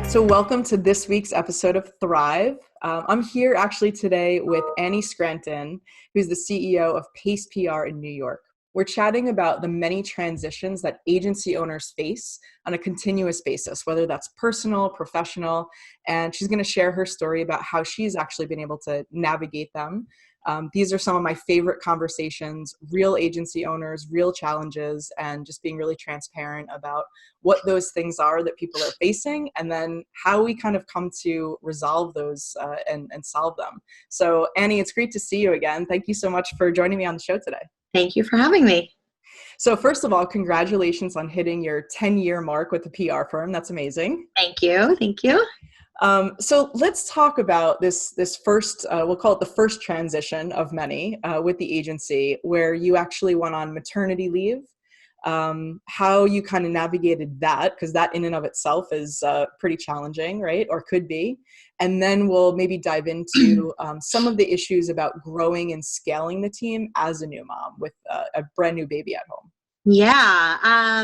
So welcome to this week's episode of Thrive. I'm here actually today with Annie Scranton, who's the CEO of Pace PR in New York. We're chatting about the many transitions that agency owners face on a continuous basis, whether that's personal, professional, and she's going to share her story about how she's actually been able to navigate them. These are some of my favorite conversations, real agency owners, real challenges, and just being really transparent about what those things are that people are facing, and then how we kind of come to resolve those and solve them. So Annie, it's great to see you again. Thank you so much for joining me on the show today. Thank you for having me. So first of all, congratulations on hitting your 10-year mark with the PR firm. That's amazing. Thank you. Thank you. So let's talk about this first, we'll call it the first transition of many with the agency, where you actually went on maternity leave, how you kind of navigated that, because that in and of itself is pretty challenging, right? Or could be. And then we'll maybe dive into some of the issues about growing and scaling the team as a new mom with a brand new baby at home. Yeah.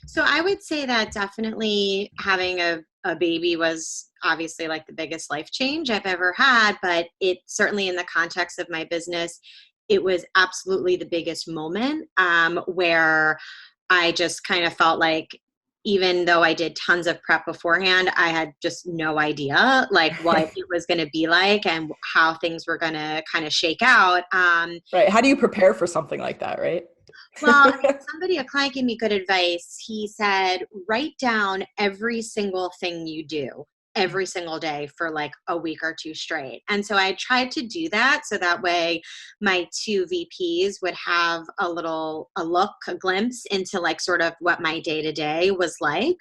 So I would say that definitely having a baby was obviously like the biggest life change I've ever had, but it certainly in the context of my business, it was absolutely the biggest moment where I just kind of felt like even though I did tons of prep beforehand, I had just no idea like what it was going to be like and how things were going to kind of shake out. Right. How do you prepare for something like that, right? Well, a client gave me good advice. He said, write down every single thing you do every single day for like a week or two straight. And so I tried to do that so that way my two VPs would have a glimpse into like sort of what my day to day was like.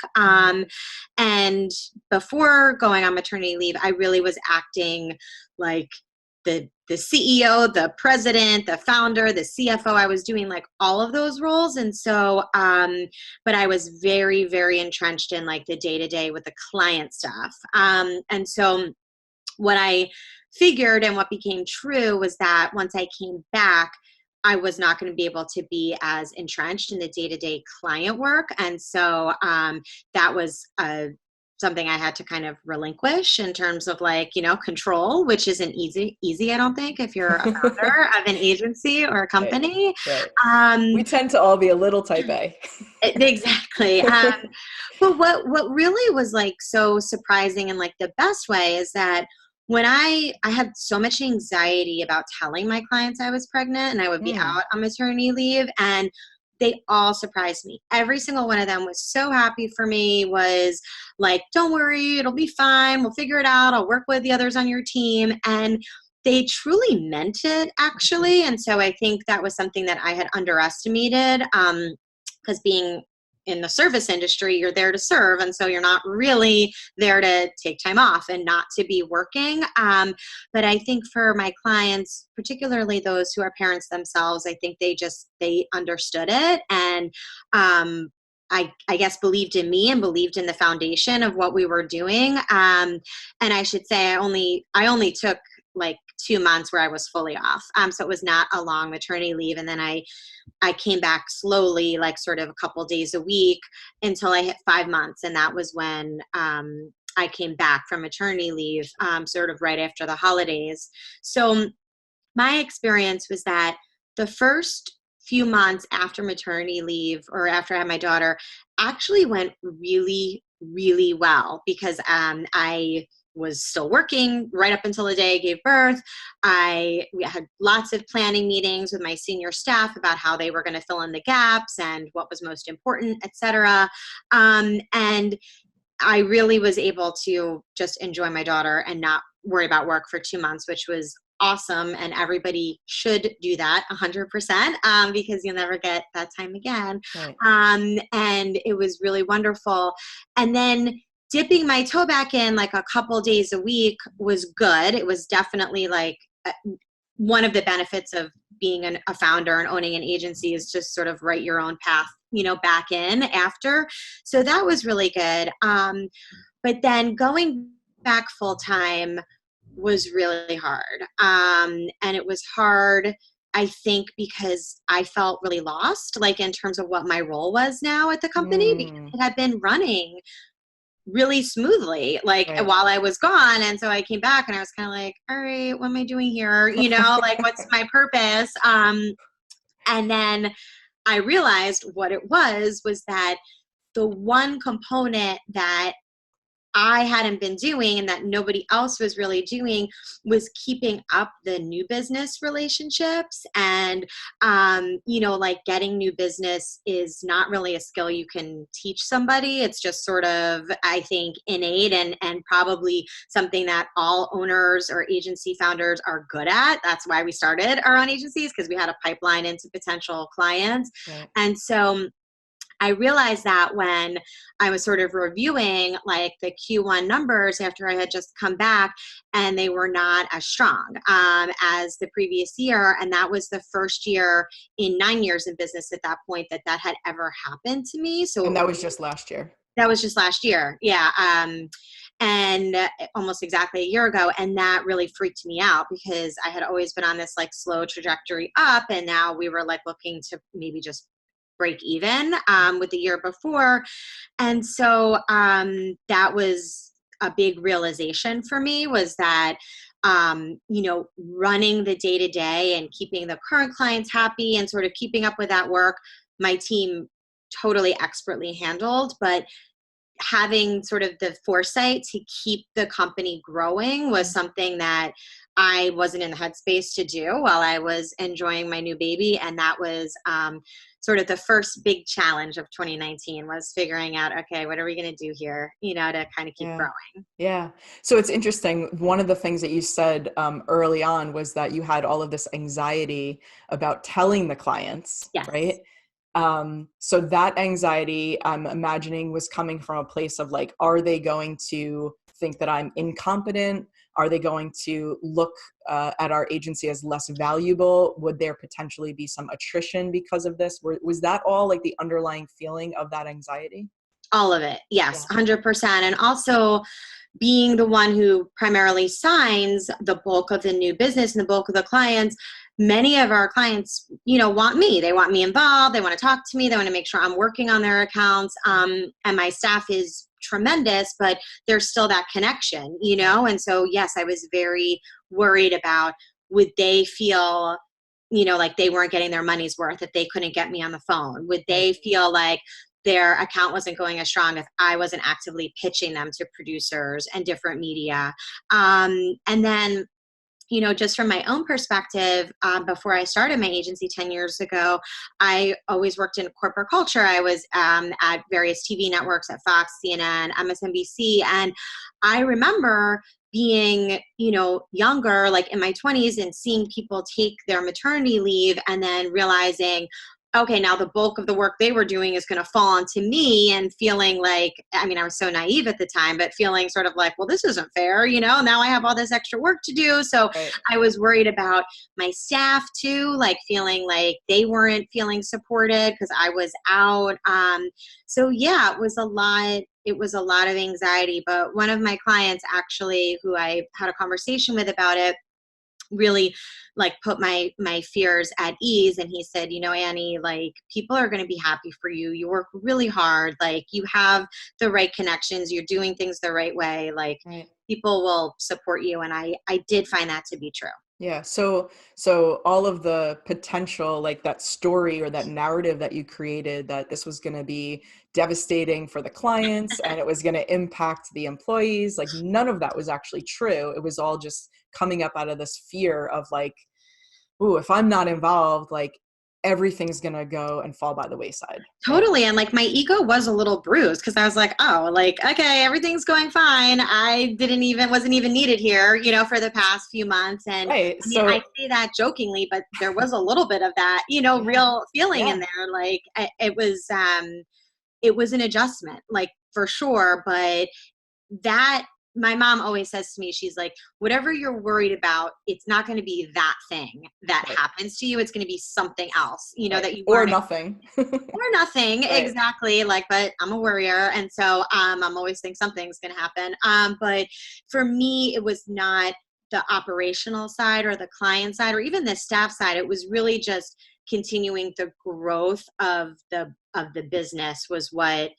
And before going on maternity leave, I really was acting like the CEO, the president, the founder, the CFO. I was doing like all of those roles. And so, but I was very, very entrenched in like the day-to-day with the client stuff. And so what I figured and what became true was that once I came back, I was not going to be able to be as entrenched in the day-to-day client work. And so that was something I had to kind of relinquish in terms of like, control, which isn't easy, I don't think, if you're a founder of an agency or a company. Right. We tend to all be a little type A. Exactly. But what really was like so surprising and like the best way is that when I had so much anxiety about telling my clients I was pregnant and I would be out on maternity leave, and they all surprised me. Every single one of them was so happy for me, was like, don't worry, it'll be fine. We'll figure it out. I'll work with the others on your team. And they truly meant it, actually. And so I think that was something that I had underestimated because being in the service industry, you're there to serve. And so you're not really there to take time off and not to be working. But I think for my clients, particularly those who are parents themselves, I think they understood it. And I guess believed in me and believed in the foundation of what we were doing. And I should say I only took like 2 months where I was fully off. So it was not a long maternity leave. And then I came back slowly, like sort of a couple days a week until I hit 5 months. And that was when I came back from maternity leave, sort of right after the holidays. So my experience was that the first few months after maternity leave or after I had my daughter actually went really, really well because I was still working right up until the day I gave birth. We had lots of planning meetings with my senior staff about how they were going to fill in the gaps and what was most important, et cetera. And I really was able to just enjoy my daughter and not worry about work for 2 months, which was awesome. And everybody should do that 100% because you'll never get that time again. Right. And it was really wonderful. And then dipping my toe back in like a couple days a week was good. It was definitely like one of the benefits of being a founder and owning an agency is just sort of write your own path, back in after. So that was really good. But then going back full time was really hard. And it was hard, I think, because I felt really lost, like in terms of what my role was now at the company, because it had been running really smoothly, like Right. while I was gone. And so I came back and I was kind of like, all right, what am I doing here? Like what's my purpose? And then I realized what it was that the one component that I hadn't been doing and that nobody else was really doing was keeping up the new business relationships. And, like getting new business is not really a skill you can teach somebody. It's just sort of, I think, innate and probably something that all owners or agency founders are good at. That's why we started our own agencies, because we had a pipeline into potential clients. Right. And so I realized that when I was sort of reviewing like the Q1 numbers after I had just come back, and they were not as strong as the previous year. And that was the first year in 9 years of business at that point that had ever happened to me. So And that was just last year. that was just last year. Yeah. And almost exactly a year ago. And that really freaked me out because I had always been on this like slow trajectory up. And now we were like looking to maybe just break even with the year before. And so that was a big realization for me, was that running the day to day and keeping the current clients happy and sort of keeping up with that work, my team totally expertly handled, but having sort of the foresight to keep the company growing was something that I wasn't in the headspace to do while I was enjoying my new baby. And that was sort of the first big challenge of 2019, was figuring out, okay, what are we going to do here, to kind of keep Yeah. growing. Yeah. So it's interesting. One of the things that you said early on was that you had all of this anxiety about telling the clients, Yes. right? So that anxiety, I'm imagining, was coming from a place of like, are they going to think that I'm incompetent? Are they going to look at our agency as less valuable? Would there potentially be some attrition because of this? Was that all like the underlying feeling of that anxiety? All of it. Yes, Yeah. 100%. And also being the one who primarily signs the bulk of the new business and the bulk of the clients, many of our clients, want me. They want me involved. They want to talk to me. They want to make sure I'm working on their accounts. And my staff is tremendous, but there's still that connection, And so, yes, I was very worried about, would they feel like they weren't getting their money's worth if they couldn't get me on the phone? Would they feel like their account wasn't going as strong if I wasn't actively pitching them to producers and different media? And then, just from my own perspective, before I started my agency 10 years ago, I always worked in corporate culture. I was at various TV networks at Fox, CNN, MSNBC. And I remember being, younger, like in my 20s, and seeing people take their maternity leave and then realizing, okay, now the bulk of the work they were doing is going to fall onto me, and feeling like, I was so naive at the time, but feeling sort of like, well, this isn't fair, now I have all this extra work to do. So Right. I was worried about my staff too, like feeling like they weren't feeling supported because I was out. So yeah, it was a lot. It was a lot of anxiety. But one of my clients, actually, who I had a conversation with about it, really like put my fears at ease. And he said, Annie, like, people are going to be happy for you. You work really hard. Like, you have the right connections. You're doing things the right way. Like, Right. people will support you. And I did find that to be true. Yeah. So all of the potential, like that story or that narrative that you created, that this was going to be devastating for the clients and it was going to impact the employees, like none of that was actually true. It was all just coming up out of this fear of like, ooh, if I'm not involved, like everything's going to go and fall by the wayside. Right? Totally. And like my ego was a little bruised because I was like, oh, like, okay, everything's going fine. I wasn't even needed here, for the past few months. And Right. I say that jokingly, but there was a little bit of that, Yeah. real feeling Yeah. in there. Like it was an adjustment, like for sure. But that, my mom always says to me, she's like, whatever you're worried about, it's not going to be that thing that Right. happens to you. It's going to be something else, Right. that you Or weren't nothing. or nothing. Right. Exactly. Like, but I'm a worrier. And so I'm always think something's going to happen. But for me, it was not the operational side or the client side or even the staff side. It was really just continuing the growth of the business was what,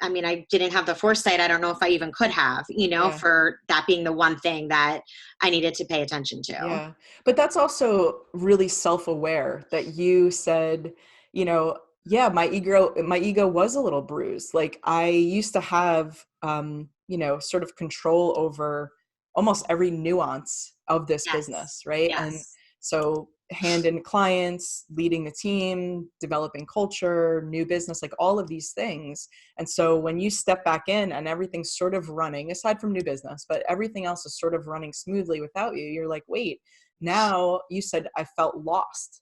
I mean, I didn't have the foresight. I don't know if I even could have, Yeah. for that being the one thing that I needed to pay attention to. Yeah. But that's also really self-aware that you said, yeah, my ego was a little bruised. Like I used to have, sort of control over almost every nuance of this Yes. business. Right. And Yes. so hand in clients, leading the team, developing culture, new business, like all of these things. And so when you step back in and everything's sort of running, aside from new business, but everything else is sort of running smoothly without you, you're like, wait, now you said I felt lost.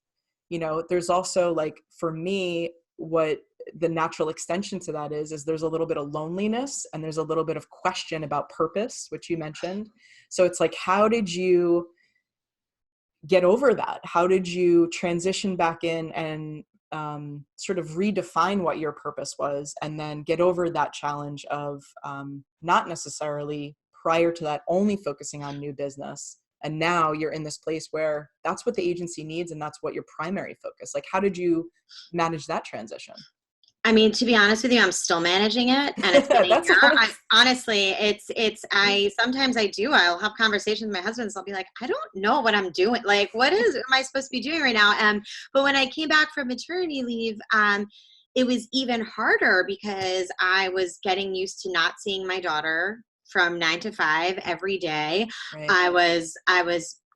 There's also like, for me, what the natural extension to that is there's a little bit of loneliness and there's a little bit of question about purpose, which you mentioned. So it's like, how did you get over that? How did you transition back in and sort of redefine what your purpose was, and then get over that challenge of not necessarily prior to that only focusing on new business, and now you're in this place where that's what the agency needs and that's what your primary focus? Like, how did you manage that transition? I mean, to be honest with you, I'm still managing it, and it's been a That's year. honest. Honestly, sometimes I'll have conversations with my husband, so I'll be like, I don't know what I'm doing. Like, am I supposed to be doing right now? But when I came back from maternity leave, it was even harder because I was getting used to not seeing my daughter from 9 to 5 every day. Right. I was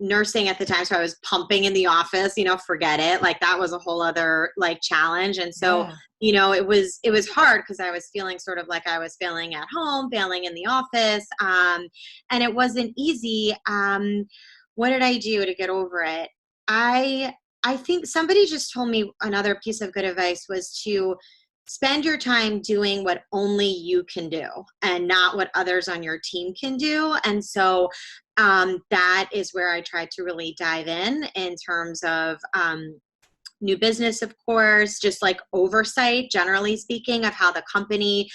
nursing at the time, so I was pumping in the office, forget it. Like that was a whole other like challenge. And so, Yeah. it was hard because I was feeling sort of like I was failing at home, failing in the office. And it wasn't easy. What did I do to get over it? I think somebody just told me another piece of good advice was to spend your time doing what only you can do and not what others on your team can do. And so that is where I tried to really dive in terms of new business, of course, just like oversight, generally speaking, of how the company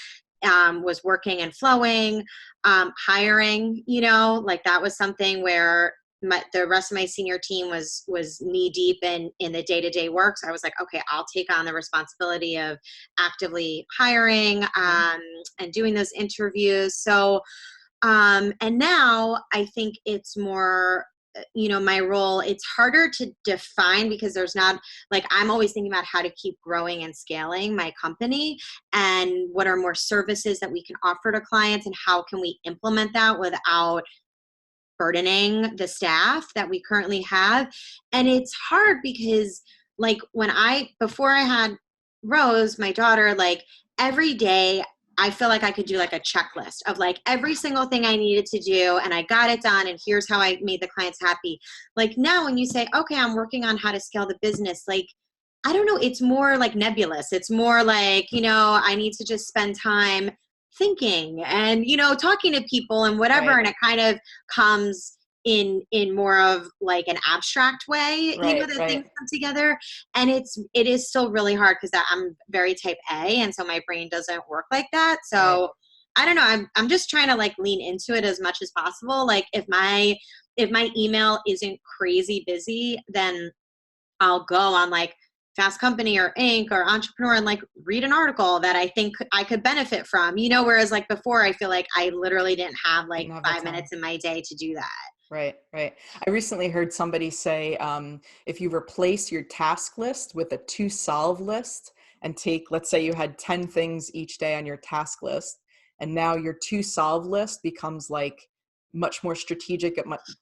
was working and flowing, hiring, like that was something where the rest of my senior team was knee deep in the day-to-day work. So I was like, okay, I'll take on the responsibility of actively hiring and doing those interviews. So and now I think it's more, my role, it's harder to define because there's not, like, I'm always thinking about how to keep growing and scaling my company and what are more services that we can offer to clients and how can we implement that without burdening the staff that we currently have. And it's hard because like before I had Rose, my daughter, like every day I feel like I could do like a checklist of like every single thing I needed to do and I got it done and here's how I made the clients happy. Like now when you say, okay, I'm working on how to scale the business, like I don't know, it's more like nebulous. It's more like, I need to just spend time thinking and, talking to people and whatever. Right. And it kind of comes in more of like an abstract way, Right. that things Right. come together. And it is still really hard because I'm very type A. And so my brain doesn't work like that. Right. So I don't know. I'm just trying to like lean into it as much as possible. Like if my email isn't crazy busy, then I'll go on like Fast Company or Inc. or Entrepreneur and like read an article that I think I could benefit from, whereas like before I feel like I literally didn't have like Didn't have that 5 minutes time. in my day to do that. Right, right. I recently heard somebody say, if you replace your task list with a to solve list and take, let's say you had 10 things each day on your task list, and now your to solve list becomes like much more strategic,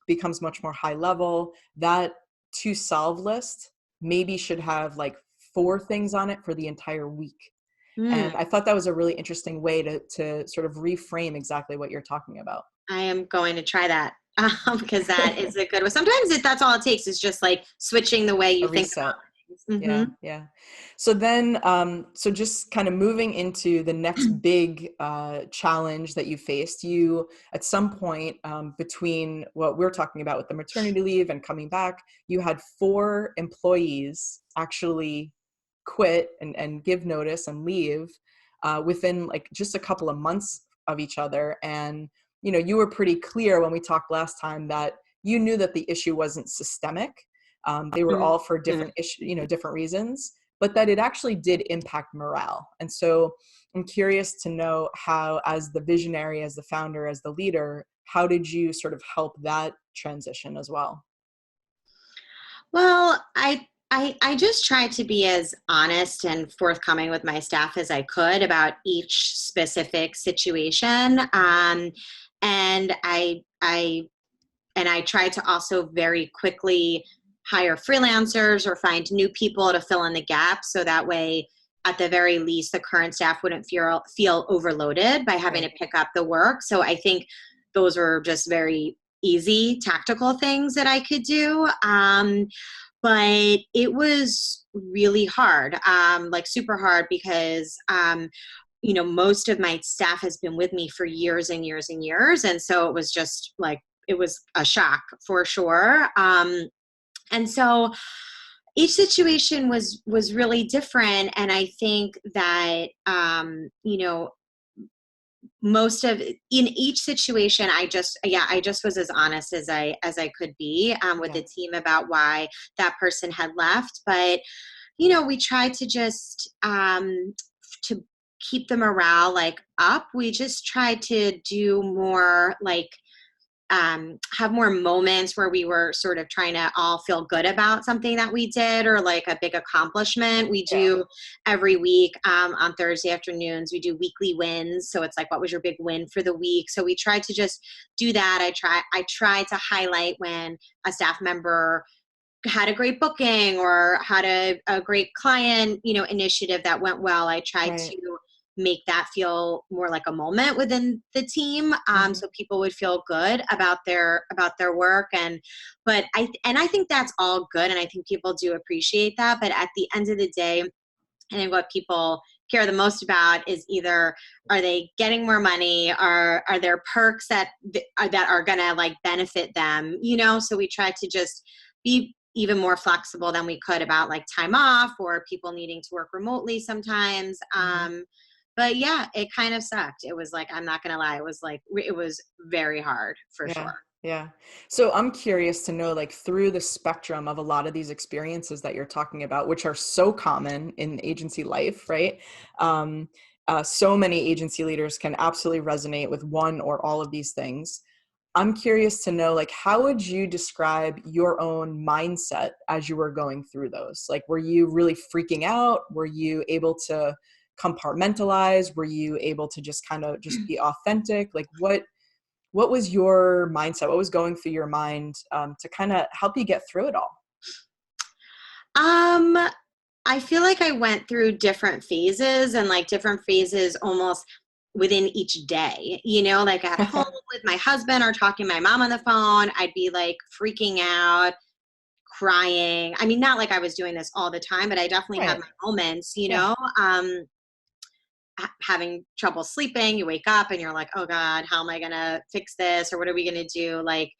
becomes much more high level. That to solve list maybe should have like 4 things on it for the entire week. Hmm. And I thought that was a really interesting way to sort of reframe exactly what you're talking about. I am going to try that because that is a good one. Sometimes that's all it takes is just like switching the way A you think reset. about things. Yeah, yeah. So then, so just kind of moving into the next big challenge that you faced, you at some point between what we're talking about with the maternity leave and coming back, you had 4 employees actually quit and give notice and leave within like just a couple of months of each other. And, you were pretty clear when we talked last time that you knew that the issue wasn't systemic. They were all for Mhm. different different reasons, but that it actually did impact morale. And so I'm curious to know how, as the visionary, as the founder, as the leader, how did you sort of help that transition as well? Well, I just tried to be as honest and forthcoming with my staff as I could about each specific situation. And I tried to also very quickly hire freelancers or find new people to fill in the gaps, so that way, at the very least, the current staff wouldn't feel overloaded by having Right. to pick up the work. So I think those were just very easy tactical things that I could do. But it was really hard, like super hard, because most of my staff has been with me for years and years and years, and so it was just like it was a shock for sure. And so each situation was really different, and I think that most of in each situation, I just was as honest as I could be, with Yeah. the team about why that person had left. But we tried to just to keep the morale like up. We just tried to do more, like, have more moments where we were sort of trying to all feel good about something that we did, or like a big accomplishment. We Yeah. do every week, on Thursday afternoons, we do weekly wins. So it's like, what was your big win for the week? So we try to just do that. I try to highlight when a staff member had a great booking or had a great client, initiative that went well. I tried Right. to make that feel more like a moment within the team, Hmm. so people would feel good about their work. And I think that's all good, and I think people do appreciate that. But at the end of the day, I think what people care the most about is either, are they getting more money, or are there perks that are gonna like benefit them, so we try to just be even more flexible than we could about like time off or people needing to work remotely sometimes. Hmm. But yeah, it kind of sucked. It was like, I'm not gonna lie, it was very hard for Yeah. sure. Yeah. So I'm curious to know, like, through the spectrum of a lot of these experiences that you're talking about, which are so common in agency life, right? Um, so many agency leaders can absolutely resonate with one or all of these things. I'm curious to know, like, how would you describe your own mindset as you were going through those? Like, were you really freaking out? Were you able to compartmentalize? Were you able to just kind of just be authentic? Like, what was your mindset? What was going through your mind, to kind of help you get through it all? Um, I feel like I went through different phases, and like different phases almost within each day, like at home with my husband or talking to my mom on the phone, I'd be like freaking out, crying. I mean, not like I was doing this all the time, but I definitely had Right. my moments, Yeah. having trouble sleeping. You wake up and you're like, oh God, how am I going to fix this? Or what are we going to do? Like,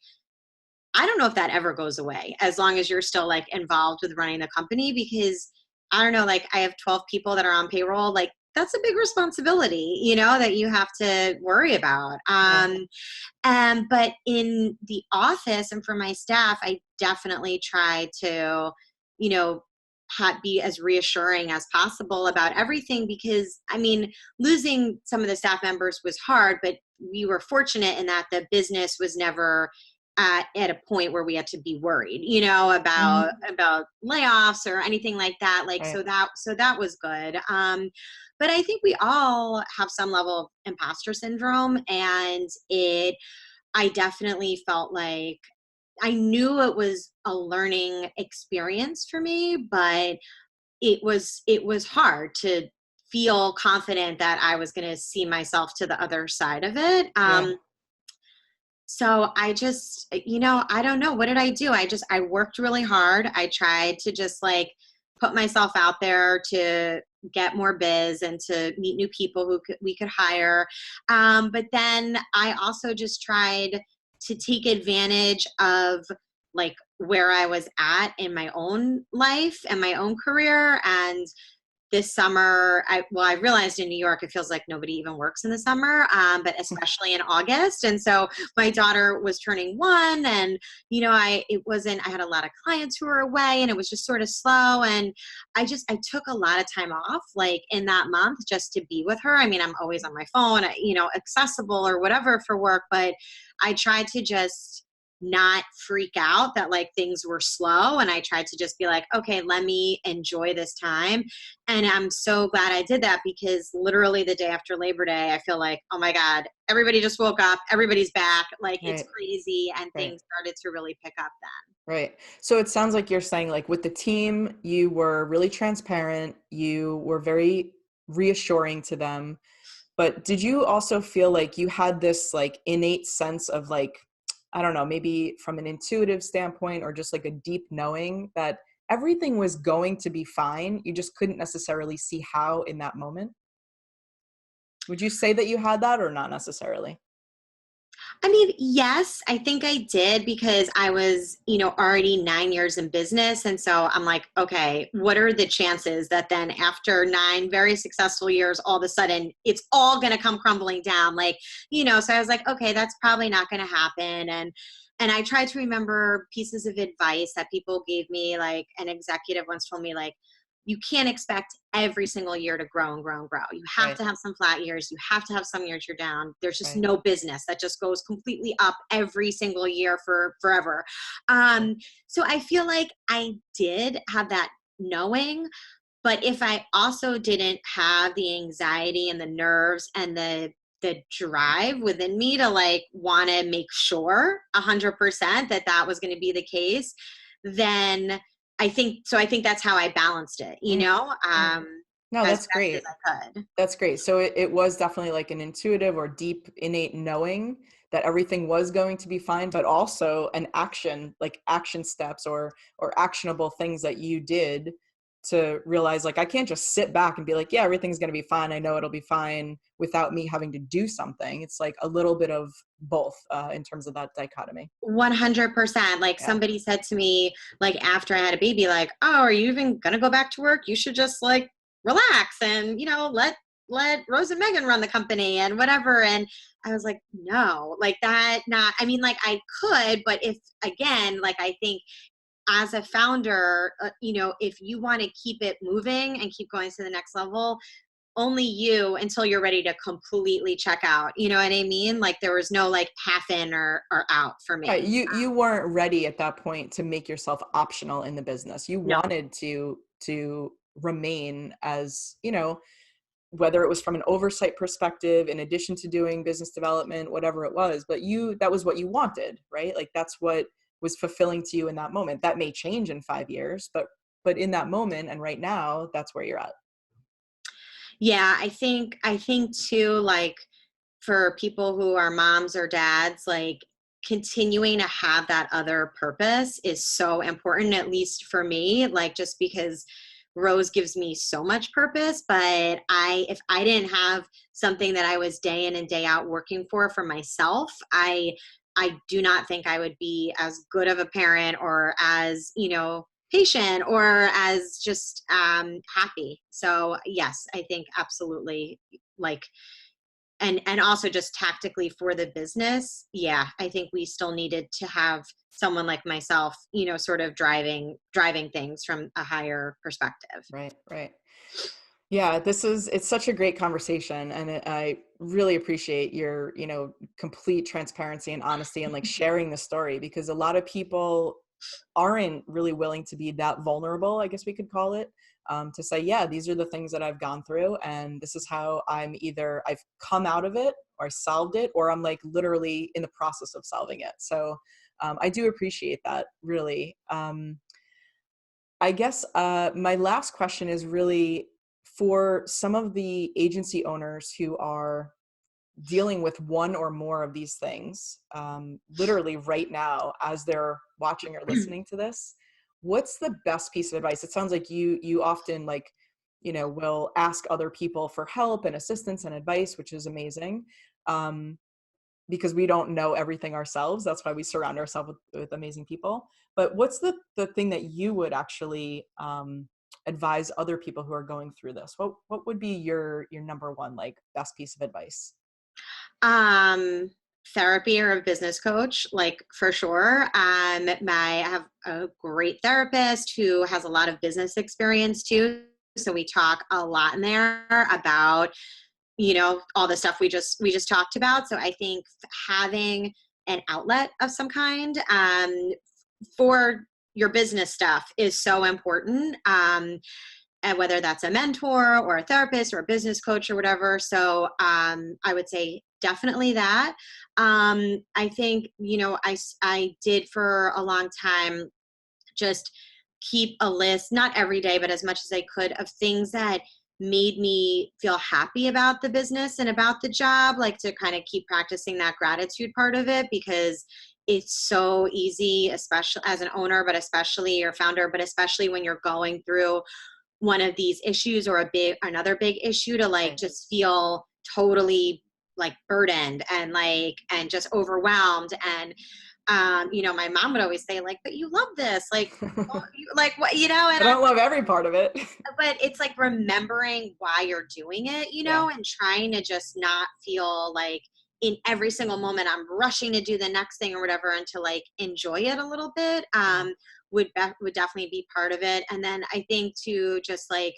I don't know if that ever goes away as long as you're still like involved with running the company, because I don't know, like I have 12 people that are on payroll. Like that's a big responsibility, that you have to worry about. Yeah. But in the office and for my staff, I definitely try to, you know, be as reassuring as possible about everything, because I mean, losing some of the staff members was hard, but we were fortunate in that the business was never at a point where we had to be worried, about Mhm. layoffs or anything like that. Like, Right. so that was good. But I think we all have some level of imposter syndrome, and I definitely felt like I knew it was a learning experience for me, but it was hard to feel confident that I was going to see myself to the other side of it. Yeah. So I just, I don't know. What did I do? I worked really hard. I tried to just like put myself out there to get more biz and to meet new people we could hire. But then I also just tried to take advantage of like where I was at in my own life and my own career, and this summer, I realized in New York, it feels like nobody even works in the summer, but especially in August. And so my daughter was turning 1, and, I had a lot of clients who were away, and it was just sort of slow. And I took a lot of time off, like in that month, just to be with her. I mean, I'm always on my phone, accessible or whatever for work, but I tried to just not freak out that like things were slow. And I tried to just be like, okay, let me enjoy this time. And I'm so glad I did that, because literally the day after Labor Day, I feel like, oh my God, everybody just woke up, everybody's back. Like it's Right. crazy. And Right. things started to really pick up then. Right. So it sounds like you're saying, like, with the team, you were really transparent, you were very reassuring to them. But did you also feel like you had this like innate sense of like, I don't know, maybe from an intuitive standpoint or just like a deep knowing that everything was going to be fine? You just couldn't necessarily see how in that moment. Would you say that you had that or not necessarily? I mean, yes, I think I did, because I was, already 9 years in business. And so I'm like, okay, what are the chances that then after 9 very successful years, all of a sudden it's all going to come crumbling down? So I was like, okay, that's probably not going to happen. And I tried to remember pieces of advice that people gave me. Like an executive once told me, like, you can't expect every single year to grow and grow and grow. You have Right. to have some flat years. You have to have some years you're down. There's just Right. no business that just goes completely up every single year for forever. Right. Um, so I feel like I did have that knowing, but if I also didn't have the anxiety and the nerves and the drive within me to like want to make sure 100% that that was going to be the case, then I think that's how I balanced it, Mhm. Mhm. No, as that's best as great. I could. That's great. So it was definitely like an intuitive or deep innate knowing that everything was going to be fine, but also an action, like action steps or actionable things that you did to realize, like, I can't just sit back and be like, yeah, everything's going to be fine. I know it'll be fine without me having to do something. It's like a little bit of both in terms of that dichotomy. 100%. Like Yeah. somebody said to me, like after I had a baby, like, oh, are you even gonna go back to work? You should just like relax and let Rose and Megan run the company and whatever. And I was like, no, like that. Not. I mean, like I could, but if again, like I think as a founder, if you want to keep it moving and keep going to the next level, only you until you're ready to completely check out. You know what I mean? Like there was no like half in or out for Right. me. You weren't ready at that point to make yourself optional in the business. You No, wanted to remain as, whether it was from an oversight perspective, in addition to doing business development, whatever it was, but that was what you wanted, right? Like that's what was fulfilling to you in that moment. That may change in 5 years, but in that moment and right now, that's where you're at. yeah, I think too, like for people who are moms or dads, like continuing to have that other purpose is so important, at least for me, like just because Rose gives me so much purpose. But if I didn't have something that I was day in and day out working for myself, I do not think I would be as good of a parent or as, patient or as just happy. So yes, I think absolutely, like, and also just tactically for the business, yeah, I think we still needed to have someone like myself, sort of driving things from a higher perspective. Right, right. Yeah, it's such a great conversation, and I really appreciate your, complete transparency and honesty and like sharing the story, because a lot of people aren't really willing to be that vulnerable, I guess we could call it, to say, yeah, these are the things that I've gone through, and this is how I've come out of it, or I solved it, or I'm like literally in the process of solving it. So I do appreciate that, really. I guess my last question is really for some of the agency owners who are dealing with one or more of these things, literally right now as they're watching or listening to this. What's the best piece of advice? It sounds like you often like, will ask other people for help and assistance and advice, which is amazing. Because we don't know everything ourselves. That's why we surround ourselves with amazing people. But what's the thing that you would actually advise other people who are going through this, what would be your number one, like, best piece of advice? Um, Therapy or a business coach, like for sure. I have a great therapist who has a lot of business experience too. So we talk a lot in there about, all the stuff we just talked about. So I think having an outlet of some kind for your business stuff is so important. And whether that's a mentor or a therapist or a business coach or whatever. So I would say definitely that. I think, I did for a long time just keep a list, not every day, but as much as I could, of things that made me feel happy about the business and about the job, like to kind of keep practicing that gratitude part of it, because it's so easy, especially as an owner, but especially your founder, but especially when you're going through one of these issues or another big issue, to like Right. just feel totally like burdened and just overwhelmed. And my mom would always say, like, but you love this, like, well, like what, I and don't love every part of it. but it's like remembering why you're doing it, Yeah. and trying to just not feel like in every single moment I'm rushing to do the next thing or whatever, and to like enjoy it a little bit. Yeah. Would definitely be part of it. And then I think too, just like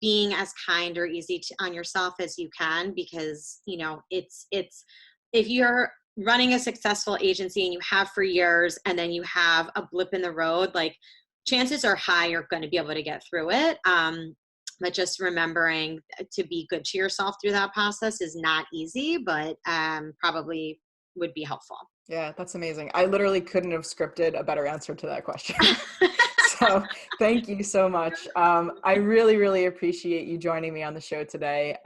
being as kind or easy on yourself as you can, because it's if you're running a successful agency and you have for years, and then you have a blip in the road, like chances are high you're going to be able to get through it. But just remembering to be good to yourself through that process is not easy, but probably would be helpful. Yeah, that's amazing. I literally couldn't have scripted a better answer to that question. So thank you so much. I really, really appreciate you joining me on the show today.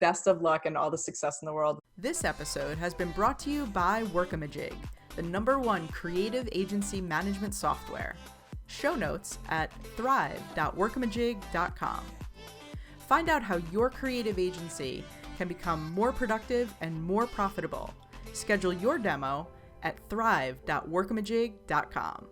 Best of luck and all the success in the world. This episode has been brought to you by Workamajig, the #1 creative agency management software. Show notes at thrive.workamajig.com. Find out how your creative agency can become more productive and more profitable. Schedule your demo at thrive.workamajig.com.